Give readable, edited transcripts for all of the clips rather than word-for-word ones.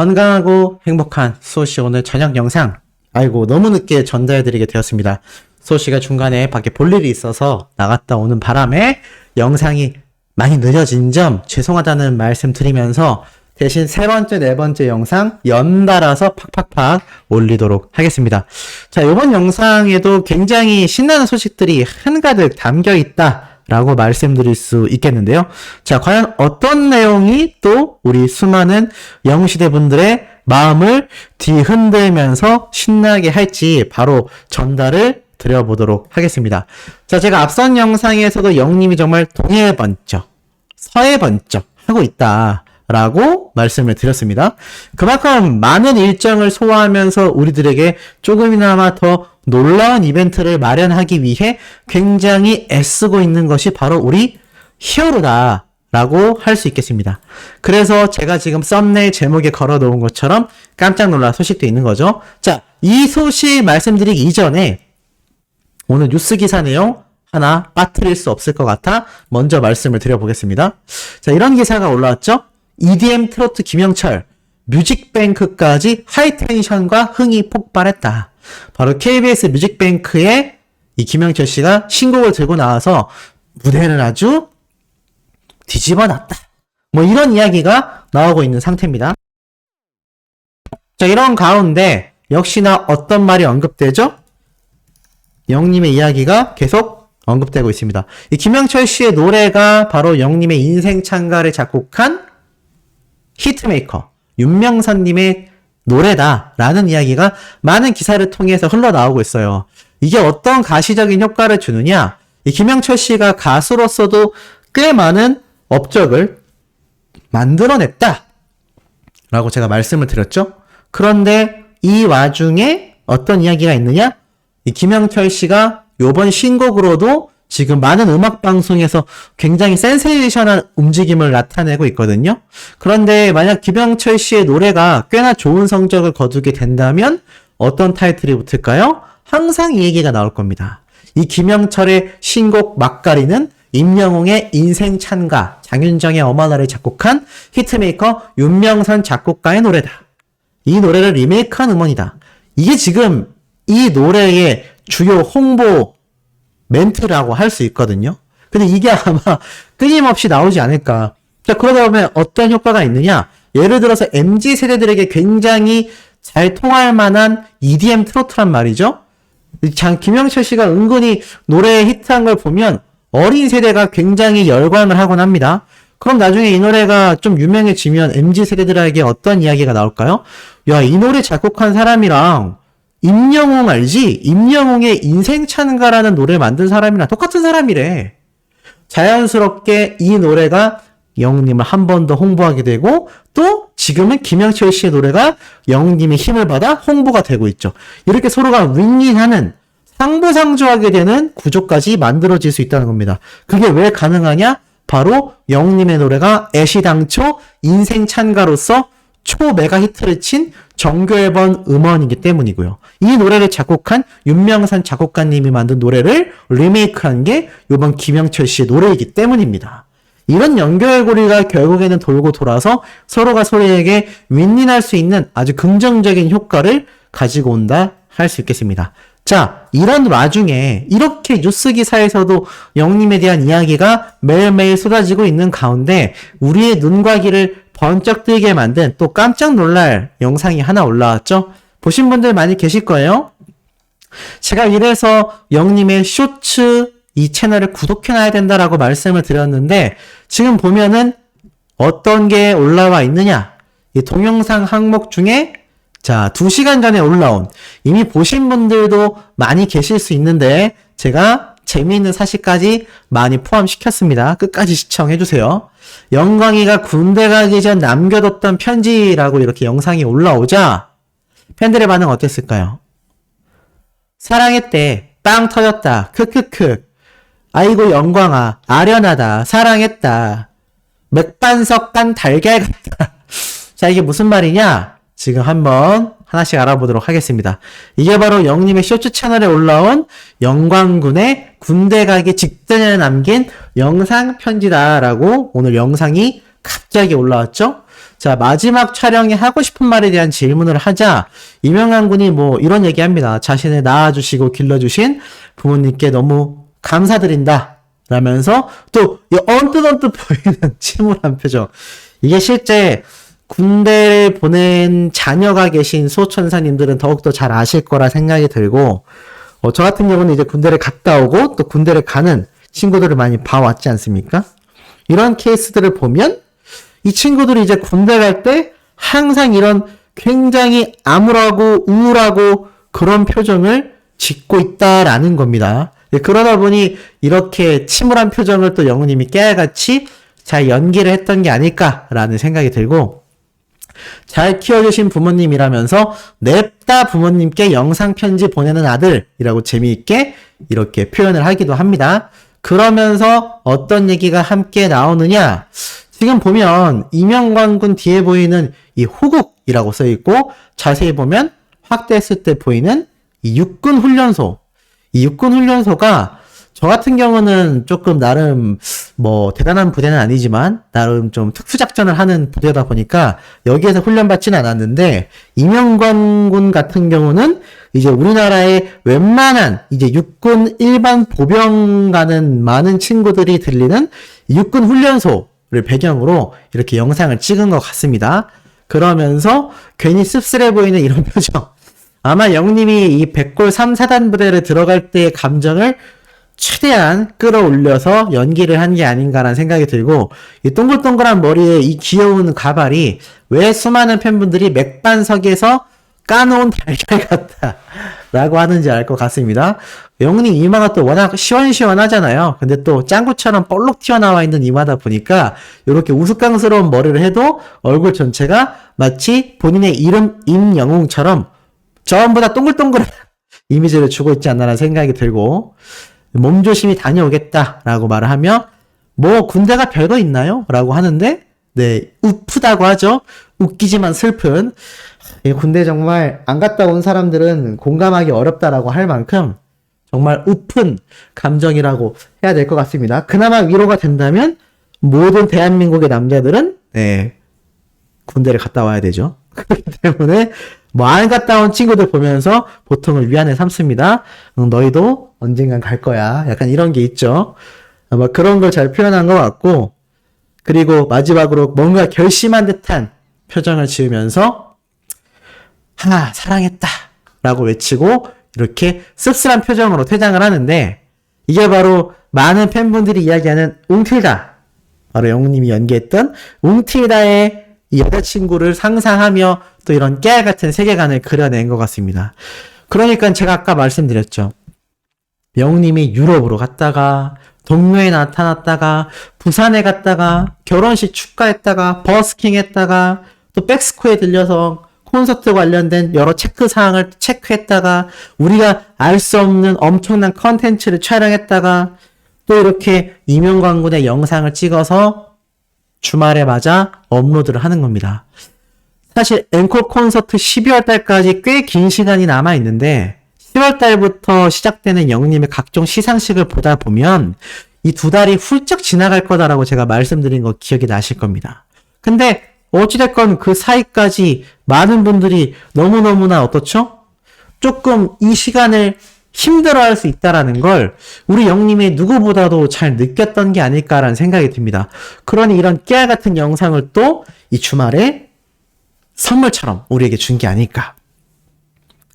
건강하고 행복한 수호씨 오늘 저녁 영상 아이고 너무 늦게 전달해드리게 되었습니다. 수호씨가 중간에 밖에 볼 일이 있어서 나갔다 오는 바람에 영상이 많이 늦어진 점 죄송하다는 말씀 드리면서 대신 세 번째, 네 번째 영상 연달아서 팍팍팍 올리도록 하겠습니다. 자, 이번 영상에도 굉장히 신나는 소식들이 한가득 담겨 있다 라고 말씀드릴 수 있겠는데요. 자, 과연 어떤 내용이 또 우리 수많은 영웅시대 분들의 마음을 뒤흔들면서 신나게 할지 바로 전달을 드려보도록 하겠습니다. 자, 제가 앞선 영상에서도 영님이 정말 동해 번쩍, 서해 번쩍 하고 있다 라고 말씀을 드렸습니다. 그만큼 많은 일정을 소화하면서 우리들에게 조금이나마 더 놀라운 이벤트를 마련하기 위해 굉장히 애쓰고 있는 것이 바로 우리 히어로다 라고 할 수 있겠습니다. 그래서 제가 지금 썸네일 제목에 걸어 놓은 것처럼 깜짝 놀랄 소식도 있는 거죠. 자, 이 소식 말씀드리기 이전에 오늘 뉴스 기사 내용 하나 빠뜨릴 수 없을 것 같아 먼저 말씀을 드려보겠습니다. 자, 이런 기사가 올라왔죠. EDM 트로트 김영철, 뮤직뱅크까지 하이텐션과 흥이 폭발했다. 바로 KBS 뮤직뱅크에 이 김영철 씨가 신곡을 들고 나와서 무대를 아주 뒤집어 놨다. 뭐 이런 이야기가 나오고 있는 상태입니다. 자, 이런 가운데 역시나 어떤 말이 언급되죠? 영님의 이야기가 계속 언급되고 있습니다. 이 김영철 씨의 노래가 바로 영님의 인생 찬가를 작곡한 히트메이커 윤명선님의 노래다라는 이야기가 많은 기사를 통해서 흘러나오고 있어요. 이게 어떤 가시적인 효과를 주느냐? 이 김영철 씨가 가수로서도 꽤 많은 업적을 만들어냈다 라고 제가 말씀을 드렸죠. 그런데 이 와중에 어떤 이야기가 있느냐? 이 김영철 씨가 요번 신곡으로도 지금 많은 음악방송에서 굉장히 센세이션한 움직임을 나타내고 있거든요. 그런데 만약 김영철 씨의 노래가 꽤나 좋은 성적을 거두게 된다면 어떤 타이틀이 붙을까요? 항상 이 얘기가 나올 겁니다. 이 김영철의 신곡 막가리는 임영웅의 인생 찬가, 장윤정의 어머나를 작곡한 히트메이커 윤명선 작곡가의 노래다. 이 노래를 리메이크한 음원이다. 이게 지금 이 노래의 주요 홍보 멘트라고 할 수 있거든요. 근데 이게 아마 끊임없이 나오지 않을까. 자, 그러다 보면 어떤 효과가 있느냐? 예를 들어서 MZ 세대들에게 굉장히 잘 통할 만한 EDM 트로트란 말이죠. 김영철 씨가 은근히 노래에 히트한 걸 보면 어린 세대가 굉장히 열광을 하곤 합니다. 그럼 나중에 이 노래가 좀 유명해지면 MZ 세대들에게 어떤 이야기가 나올까요? 야, 이 노래 작곡한 사람이랑 임영웅 알지? 임영웅의 인생 찬가라는 노래 만든 사람이랑 똑같은 사람이래. 자연스럽게 이 노래가 영웅님을 한 번 더 홍보하게 되고 또 지금은 김영철 씨의 노래가 영웅님의 힘을 받아 홍보가 되고 있죠. 이렇게 서로가 윈윈하는 상부상조하게 되는 구조까지 만들어질 수 있다는 겁니다. 그게 왜 가능하냐? 바로 영웅님의 노래가 애시당초 인생 찬가로서 초메가 히트를 친 정규 앨범 음원이기 때문이고요. 이 노래를 작곡한 윤명선 작곡가님이 만든 노래를 리메이크한 게 이번 김영철 씨의 노래이기 때문입니다. 이런 연결고리가 결국에는 돌고 돌아서 서로가 서로에게 윈윈할 수 있는 아주 긍정적인 효과를 가지고 온다 할 수 있겠습니다. 자, 이런 와중에 이렇게 뉴스 기사에서도 영님에 대한 이야기가 매일매일 쏟아지고 있는 가운데 우리의 눈과 귀를 번쩍 뜨게 만든 또 깜짝 놀랄 영상이 하나 올라왔죠? 보신 분들 많이 계실 거예요? 제가 이래서 영님의 쇼츠 이 채널을 구독해놔야 된다라고 말씀을 드렸는데 지금 보면은 어떤 게 올라와 있느냐? 이 동영상 항목 중에 자, 2시간 전에 올라온 이미 보신 분들도 많이 계실 수 있는데 제가 재미있는 사실까지 많이 포함시켰습니다. 끝까지 시청해주세요. 영광이가 군대 가기 전 남겨뒀던 편지라고 이렇게 영상이 올라오자 팬들의 반응 어땠을까요? 사랑했대. 빵 터졌다. 크크크. 아이고 영광아. 아련하다. 사랑했다. 맥반석 간 달걀 같다. 자, 이게 무슨 말이냐? 지금 한번 하나씩 알아보도록 하겠습니다. 이게 바로 영님의 쇼츠 채널에 올라온 영광군의 군대 가기 직전에 남긴 영상 편지다라고 오늘 영상이 갑자기 올라왔죠. 자, 마지막 촬영에 하고 싶은 말에 대한 질문을 하자 이명관 군이 뭐 이런 얘기합니다. 자신을 낳아주시고 길러주신 부모님께 너무 감사드린다 라면서 또 언뜻언뜻 보이는 침울한 표정. 이게 실제 군대를 보낸 자녀가 계신 소천사님들은 더욱더 잘 아실 거라 생각이 들고, 저 같은 경우는 이제 군대를 갔다 오고 또 군대를 가는 친구들을 많이 봐왔지 않습니까? 이런 케이스들을 보면 이 친구들이 이제 군대 갈 때 항상 이런 굉장히 암울하고 우울하고 그런 표정을 짓고 있다라는 겁니다. 그러다 보니 이렇게 침울한 표정을 또 영우님이 깨알같이 잘 연기를 했던 게 아닐까라는 생각이 들고, 잘 키워주신 부모님이라면서 냅다 부모님께 영상 편지 보내는 아들이라고 재미있게 이렇게 표현을 하기도 합니다. 그러면서 어떤 얘기가 함께 나오느냐? 지금 보면 이명관 군 뒤에 보이는 이 호국이라고 써있고, 자세히 보면 확대했을 때 보이는 이 육군 훈련소. 이 육군 훈련소가 저 같은 경우는 조금 나름 뭐 대단한 부대는 아니지만 나름 좀 특수작전을 하는 부대다 보니까 여기에서 훈련받지는 않았는데, 이명관 군 같은 경우는 이제 우리나라의 웬만한 이제 육군 일반 보병 가는 많은 친구들이 들리는 육군 훈련소를 배경으로 이렇게 영상을 찍은 것 같습니다. 그러면서 괜히 씁쓸해 보이는 이런 표정. 아마 영님이 이 백골 3사단 부대를 들어갈 때의 감정을 최대한 끌어올려서 연기를 한 게 아닌가라는 생각이 들고, 이 동글동글한 머리에 이 귀여운 가발이 왜 수많은 팬분들이 맥반석에서 까놓은 달걀 같다 라고 하는지 알 것 같습니다. 영님 이마가 또 워낙 시원시원하잖아요. 근데 또 짱구처럼 볼록 튀어나와 있는 이마다 보니까 이렇게 우스꽝스러운 머리를 해도 얼굴 전체가 마치 본인의 이름 임영웅처럼 전부 다 동글동글한 이미지를 주고 있지 않나라는 생각이 들고, 몸조심히 다녀오겠다라고 말을 하며, 뭐 군대가 별거 있나요? 라고 하는데, 네, 우프다고 하죠. 웃기지만 슬픈. 군대 정말 안 갔다 온 사람들은 공감하기 어렵다라고 할 만큼 정말 우픈 감정이라고 해야 될 것 같습니다. 그나마 위로가 된다면 모든 대한민국의 남자들은 네, 군대를 갔다 와야 되죠. 그렇기 때문에 뭐 안 갔다 온 친구들 보면서 보통은 위안을 삼습니다. 너희도 언젠간 갈 거야. 약간 이런 게 있죠. 아마 그런 걸 잘 표현한 것 같고, 그리고 마지막으로 뭔가 결심한 듯한 표정을 지으면서 사랑했다 라고 외치고 이렇게 씁쓸한 표정으로 퇴장을 하는데, 이게 바로 많은 팬분들이 이야기하는 웅틸다, 바로 영웅님이 연기했던 웅틸다의 이 여자친구를 상상하며 또 이런 깨알 같은 세계관을 그려낸 것 같습니다. 그러니까 제가 아까 말씀드렸죠. 영웅님이 유럽으로 갔다가 동묘에 나타났다가 부산에 갔다가 결혼식 축가했다가 버스킹 했다가 또 백스코에 들려서 콘서트 관련된 여러 체크사항을 체크했다가 우리가 알 수 없는 엄청난 컨텐츠를 촬영했다가 또 이렇게 이명관 군의 영상을 찍어서 주말에 맞아 업로드를 하는 겁니다. 사실 앵콜 콘서트 12월 달까지 꽤 긴 시간이 남아 있는데 10월 달부터 시작되는 영웅님의 각종 시상식을 보다 보면 이 2달이 훌쩍 지나갈 거다라고 제가 말씀드린 거 기억이 나실 겁니다. 근데 어찌됐건 그 사이까지 많은 분들이 너무너무나 어떻죠? 조금 이 시간을 힘들어할 수 있다라는 걸 우리 영님이 누구보다도 잘 느꼈던 게 아닐까라는 생각이 듭니다. 그러니 이런 깨알 같은 영상을 또 이 주말에 선물처럼 우리에게 준 게 아닐까.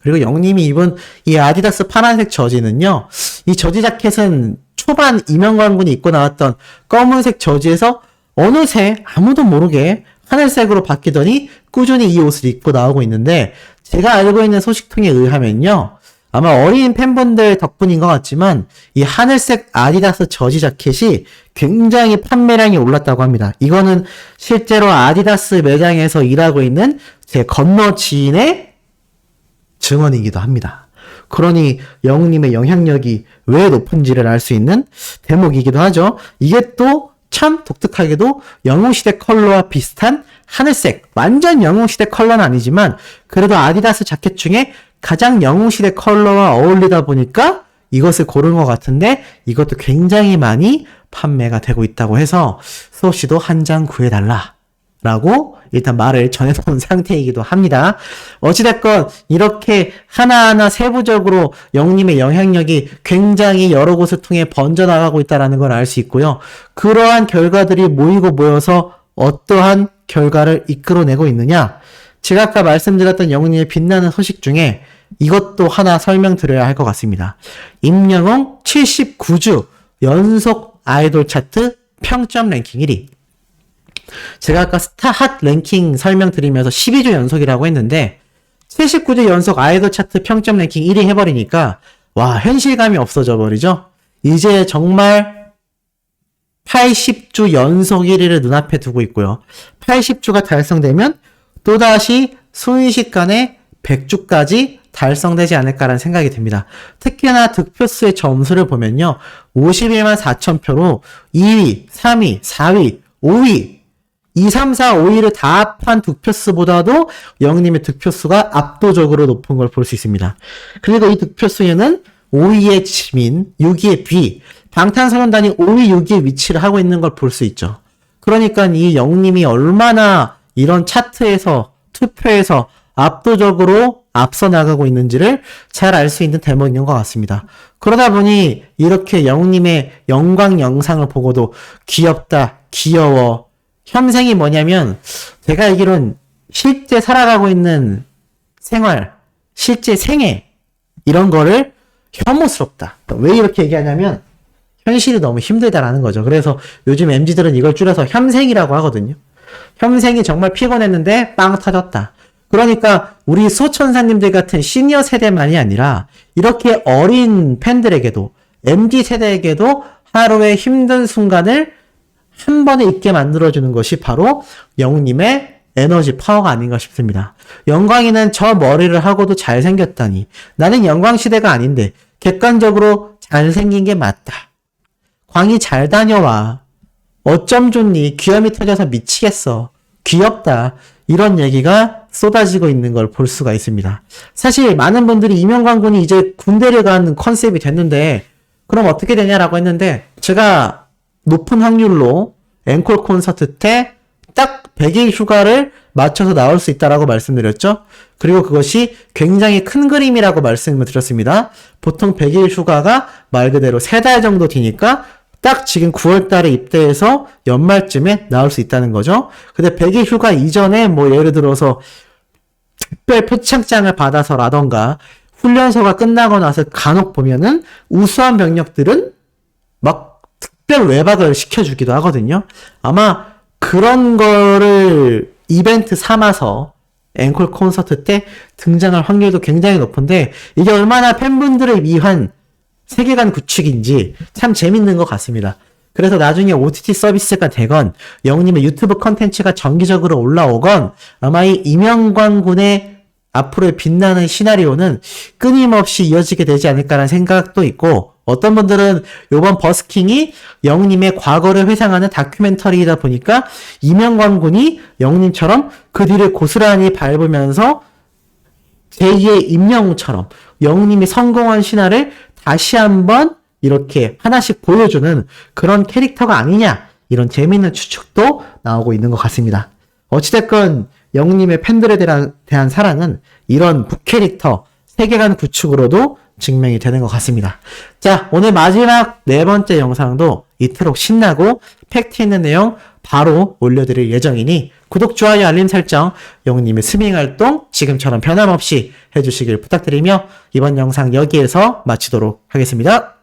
그리고 영님이 입은 이 아디다스 파란색 저지는요, 이 저지 자켓은 초반 이명관 군이 입고 나왔던 검은색 저지에서 어느새 아무도 모르게 하늘색으로 바뀌더니 꾸준히 이 옷을 입고 나오고 있는데, 제가 알고 있는 소식통에 의하면요, 아마 어린 팬분들 덕분인 것 같지만 이 하늘색 아디다스 저지 자켓이 굉장히 판매량이 올랐다고 합니다. 이거는 실제로 아디다스 매장에서 일하고 있는 제 건너 지인의 증언이기도 합니다. 그러니 영웅님의 영향력이 왜 높은지를 알 수 있는 대목이기도 하죠. 이게 또 참 독특하게도 영웅시대 컬러와 비슷한 하늘색, 완전 영웅시대 컬러는 아니지만 그래도 아디다스 자켓 중에 가장 영웅시대 컬러와 어울리다 보니까 이것을 고른 것 같은데, 이것도 굉장히 많이 판매가 되고 있다고 해서 수호씨도 한 장 구해달라 라고 일단 말을 전해놓은 상태이기도 합니다. 어찌됐건 이렇게 하나하나 세부적으로 영님의 영향력이 굉장히 여러 곳을 통해 번져나가고 있다는 걸 알 수 있고요. 그러한 결과들이 모이고 모여서 어떠한 결과를 이끌어내고 있느냐? 제가 아까 말씀드렸던 영님의 빛나는 소식 중에 이것도 하나 설명드려야 할 것 같습니다. 임영웅 79주 연속 아이돌 차트 평점 랭킹 1위. 제가 아까 스타핫 랭킹 설명드리면서 12주 연속이라고 했는데 79주 연속 아이돌 차트 평점 랭킹 1위 해버리니까 와, 현실감이 없어져 버리죠. 이제 정말 80주 연속 1위를 눈앞에 두고 있고요. 80주가 달성되면 또다시 순식간에 100주까지 달성되지 않을까라는 생각이 듭니다. 특히나 득표수의 점수를 보면요. 51만 4천 표로 2위, 3위, 4위, 5위 2, 3, 4, 5위를 다 합한 득표수보다도 영님의 득표수가 압도적으로 높은 걸 볼 수 있습니다. 그리고 이 득표수에는 5위의 지민, 6위의 비, 방탄소년단이 5위, 6위의 위치를 하고 있는 걸 볼 수 있죠. 그러니까 이 영님이 얼마나 이런 차트에서, 투표에서 압도적으로 앞서 나가고 있는지를 잘 알 수 있는 대목인 것 같습니다. 그러다 보니 이렇게 영님의 영광 영상을 보고도 귀엽다, 귀여워, 혐생이 뭐냐면 제가 알기론 실제 살아가고 있는 생활, 실제 생애 이런 거를 혐오스럽다. 왜 이렇게 얘기하냐면 현실이 너무 힘들다라는 거죠. 그래서 요즘 MZ들은 이걸 줄여서 혐생이라고 하거든요. 혐생이 정말 피곤했는데 빵 터졌다. 그러니까 우리 소천사님들 같은 시니어 세대만이 아니라 이렇게 어린 팬들에게도 MZ 세대에게도 하루의 힘든 순간을 한 번에 있게 만들어주는 것이 바로 영웅님의 에너지 파워가 아닌가 싶습니다. 영광이는 저 머리를 하고도 잘생겼다니. 나는 영광시대가 아닌데 객관적으로 잘생긴 게 맞다. 광희 잘 다녀와. 어쩜 좋니? 귀염이 터져서 미치겠어. 귀엽다. 이런 얘기가 쏟아지고 있는 걸 볼 수가 있습니다. 사실 많은 분들이 이명광 군이 이제 군대를 가는 컨셉이 됐는데 그럼 어떻게 되냐라고 했는데 제가 높은 확률로 앵콜 콘서트 때 딱 100일 휴가를 맞춰서 나올 수 있다라고 말씀드렸죠. 그리고 그것이 굉장히 큰 그림이라고 말씀을 드렸습니다. 보통 100일 휴가가 말 그대로 3달 정도 뒤니까 딱 지금 9월 달에 입대해서 연말쯤에 나올 수 있다는 거죠. 근데 100일 휴가 이전에 뭐 예를 들어서 특별 표창장을 받아서라던가 훈련소가 끝나고 나서 간혹 보면은 우수한 병력들은 막 특별 외박을 시켜주기도 하거든요. 아마 그런 거를 이벤트 삼아서 앵콜 콘서트 때 등장할 확률도 굉장히 높은데 이게 얼마나 팬분들을 위한 세계관 구축인지 참 재밌는 것 같습니다. 그래서 나중에 OTT 서비스가 되건 영님의 유튜브 컨텐츠가 정기적으로 올라오건 아마 이 이명광 군의 앞으로의 빛나는 시나리오는 끊임없이 이어지게 되지 않을까라는 생각도 있고 어떤 분들은 요번 버스킹이 영님의 과거를 회상하는 다큐멘터리이다 보니까 이명광 군이 영님처럼 그 뒤를 고스란히 밟으면서 제2의 임영웅처럼 영님이 성공한 신화를 다시 한번 이렇게 하나씩 보여주는 그런 캐릭터가 아니냐 이런 재미있는 추측도 나오고 있는 것 같습니다. 어찌됐건 영님의 팬들에 대한 사랑은 이런 북캐릭터 세계관 구축으로도 증명이 되는 것 같습니다. 자, 오늘 마지막 4번째 영상도 이토록 신나고 팩트 있는 내용 바로 올려드릴 예정이니 구독, 좋아요, 알림 설정, 영님의 스밍 활동 지금처럼 변함없이 해주시길 부탁드리며 이번 영상 여기에서 마치도록 하겠습니다.